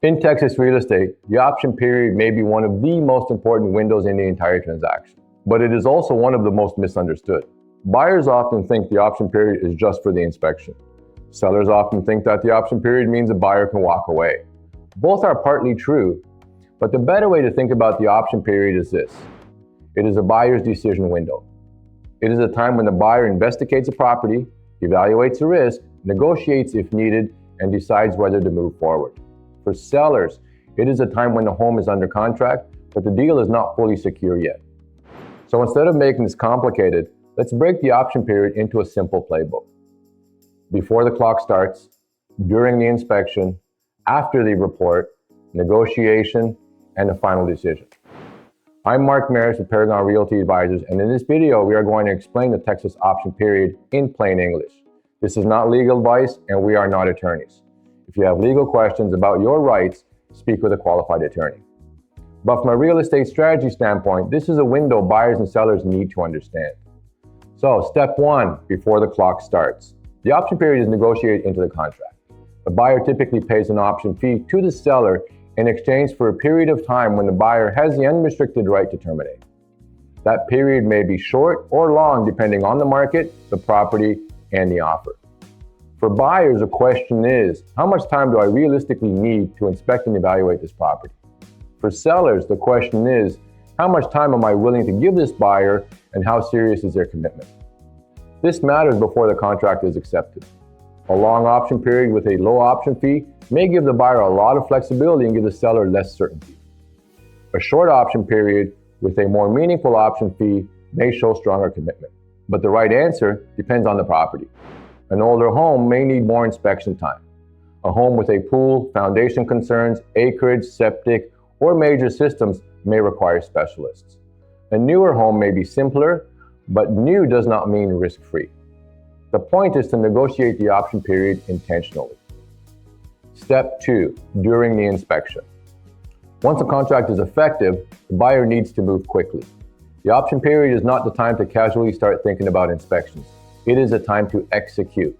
In Texas real estate, the option period may be one of the most important windows in the entire transaction, but it is also one of the most misunderstood. Buyers often think the option period is just for the inspection. Sellers often think that the option period means a buyer can walk away. Both are partly true, but the better way to think about the option period is this. It is a buyer's decision window. It is a time when the buyer investigates a property, evaluates the risk, negotiates if needed, and decides whether to move forward. For sellers, it is a time when the home is under contract, but the deal is not fully secure yet. So instead of making this complicated, let's break the option period into a simple playbook. Before the clock starts, during the inspection, after the report, negotiation, and the final decision. I'm Mark Meras with Paragon Realty Advisors, and in this video, we are going to explain the Texas option period in plain English. This is not legal advice, and we are not attorneys. If you have legal questions about your rights, speak with a qualified attorney. But from a real estate strategy standpoint, this is a window buyers and sellers need to understand. So, step one, before the clock starts. The option period is negotiated into the contract. The buyer typically pays an option fee to the seller in exchange for a period of time when the buyer has the unrestricted right to terminate. That period may be short or long depending on the market, the property, and the offer. For buyers, the question is, how much time do I realistically need to inspect and evaluate this property? For sellers, the question is, how much time am I willing to give this buyer and how serious is their commitment? This matters before the contract is accepted. A long option period with a low option fee may give the buyer a lot of flexibility and give the seller less certainty. A short option period with a more meaningful option fee may show stronger commitment. But the right answer depends on the property. An older home may need more inspection time. A home with a pool, foundation concerns, acreage, septic, or major systems may require specialists. A newer home may be simpler, but new does not mean risk-free. The point is to negotiate the option period intentionally. Step two, during the inspection. Once a contract is effective, the buyer needs to move quickly. The option period is not the time to casually start thinking about inspections. It is a time to execute.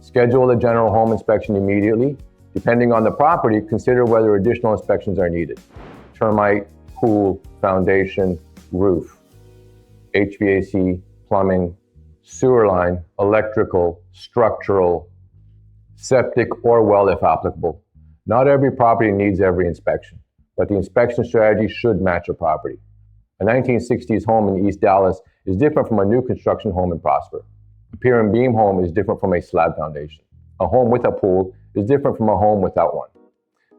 Schedule a general home inspection immediately. Depending on the property, consider whether additional inspections are needed. Termite, pool, foundation, roof, HVAC, plumbing, sewer line, electrical, structural, septic, or well if applicable. Not every property needs every inspection, but the inspection strategy should match a property. A 1960s home in East Dallas is different from a new construction home in Prosper. A pier and beam home is different from a slab foundation. A home with a pool is different from a home without one.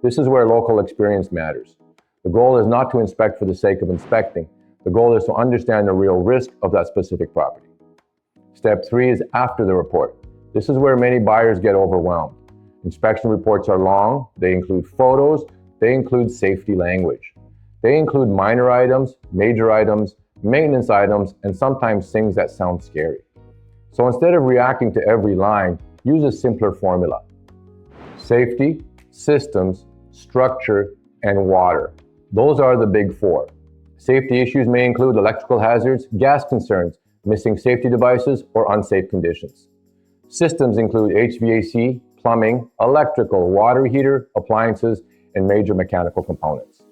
This is where local experience matters. The goal is not to inspect for the sake of inspecting. The goal is to understand the real risk of that specific property. Step three is after the report. This is where many buyers get overwhelmed. Inspection reports are long, they include photos, they include safety language. They include minor items, major items, maintenance items, and sometimes things that sound scary. So instead of reacting to every line, use a simpler formula. Safety, systems, structure, and water. Those are the big four. Safety issues may include electrical hazards, gas concerns, missing safety devices, or unsafe conditions. Systems include HVAC, plumbing, electrical, water heater, appliances, and major mechanical components.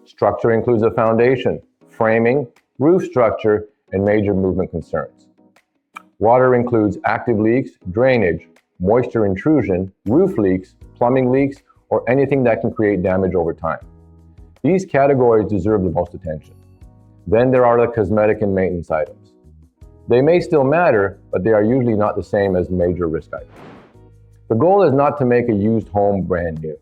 Structure includes a foundation, framing, roof structure, and major movement concerns. Water includes active leaks, drainage, moisture intrusion, roof leaks, plumbing leaks, or anything that can create damage over time. These categories deserve the most attention. Then there are the cosmetic and maintenance items. They may still matter, but they are usually not the same as major risk items. The goal is not to make a used home brand new.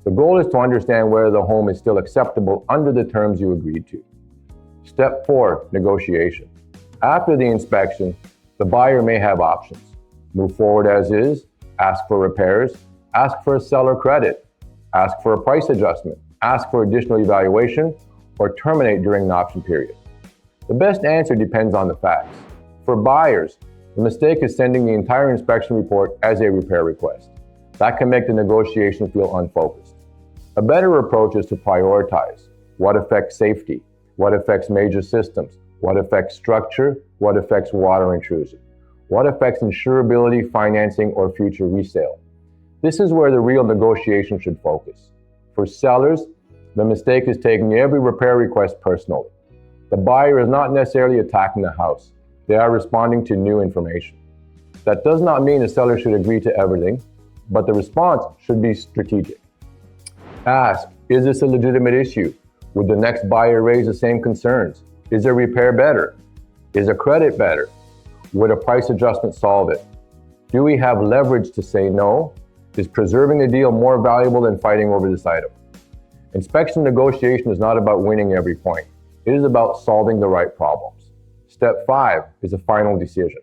The goal is to understand whether the home is still acceptable under the terms you agreed to. Step four, negotiation. After the inspection, the buyer may have options. Move forward as is, ask for repairs, ask for a seller credit, ask for a price adjustment, ask for additional evaluation, or terminate during the option period. The best answer depends on the facts. For buyers, the mistake is sending the entire inspection report as a repair request. That can make the negotiation feel unfocused. A better approach is to prioritize what affects safety, what affects major systems, what affects structure, what affects water intrusion, what affects insurability, financing, or future resale. This is where the real negotiation should focus. For sellers, the mistake is taking every repair request personally. The buyer is not necessarily attacking the house. They are responding to new information. That does not mean the seller should agree to everything, but the response should be strategic. Ask, is this a legitimate issue? Would the next buyer raise the same concerns? Is a repair better? Is a credit better? Would a price adjustment solve it? Do we have leverage to say no? Is preserving the deal more valuable than fighting over this item? Inspection negotiation is not about winning every point. It is about solving the right problems. Step 5 is a final decision.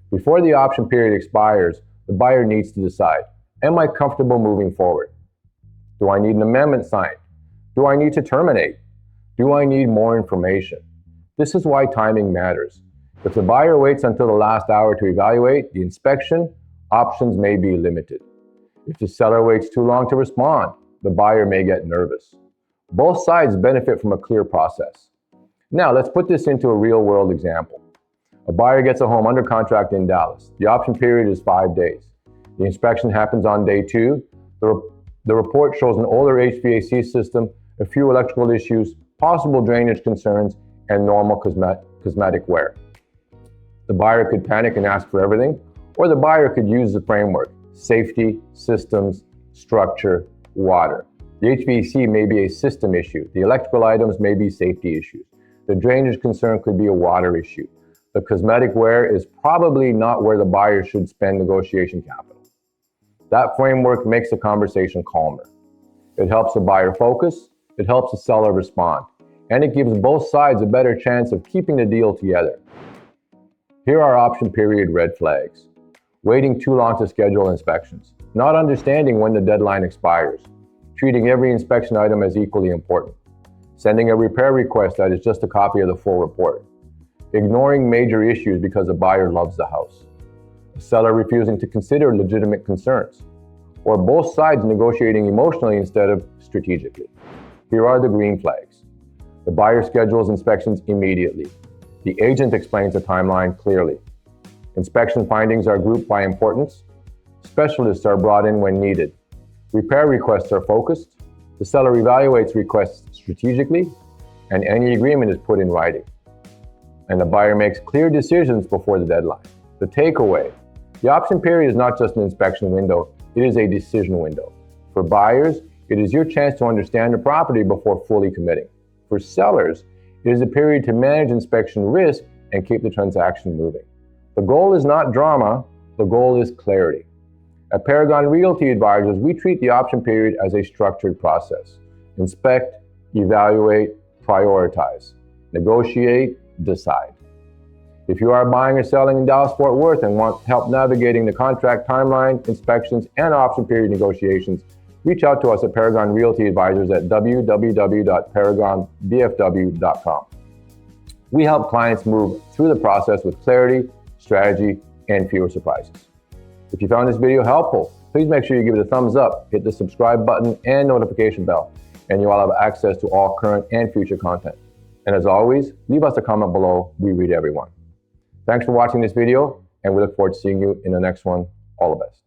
Before the option period expires, the buyer needs to decide, am I comfortable moving forward? Do I need an amendment signed? Do I need to terminate? Do I need more information? This is why timing matters. If the buyer waits until the last hour to evaluate the inspection, options may be limited. If the seller waits too long to respond, the buyer may get nervous. Both sides benefit from a clear process. Now, let's put this into a real-world example. A buyer gets a home under contract in Dallas. The option period is 5 days. The inspection happens on day 2. The report shows an older HVAC system, a few electrical issues, possible drainage concerns, and normal cosmetic wear. The buyer could panic and ask for everything, or the buyer could use the framework: safety, systems, structure, water. The HVAC may be a system issue. The electrical items may be safety issues. The drainage concern could be a water issue. The cosmetic wear is probably not where the buyer should spend negotiation capital. That framework makes the conversation calmer. It helps the buyer focus, it helps the seller respond, and it gives both sides a better chance of keeping the deal together. Here are option period red flags. Waiting too long to schedule inspections. Not understanding when the deadline expires. Treating every inspection item as equally important. Sending a repair request that is just a copy of the full report. Ignoring major issues because the buyer loves the house. The seller refusing to consider legitimate concerns. Or both sides negotiating emotionally instead of strategically. Here are the green flags. The buyer schedules inspections immediately. The agent explains the timeline clearly. Inspection findings are grouped by importance. Specialists are brought in when needed. Repair requests are focused. The seller evaluates requests strategically, and any agreement is put in writing. And the buyer makes clear decisions before the deadline. The takeaway: the option period is not just an inspection window, it is a decision window. For buyers, it is your chance to understand the property before fully committing. For sellers, it is a period to manage inspection risk and keep the transaction moving. The goal is not drama, the goal is clarity. At Paragon Realty Advisors, we treat the option period as a structured process. Inspect, evaluate, prioritize, negotiate, decide. If you are buying or selling in Dallas-Fort Worth and want help navigating the contract timeline, inspections, and option period negotiations, reach out to us at Paragon Realty Advisors at www.paragonbfw.com. We help clients move through the process with clarity, strategy, and fewer surprises. If you found this video helpful, please make sure you give it a thumbs up, hit the subscribe button and notification bell, and you will have access to all current and future content. And as always, leave us a comment below. We read everyone. Thanks for watching this video, and we look forward to seeing you in the next one. All the best.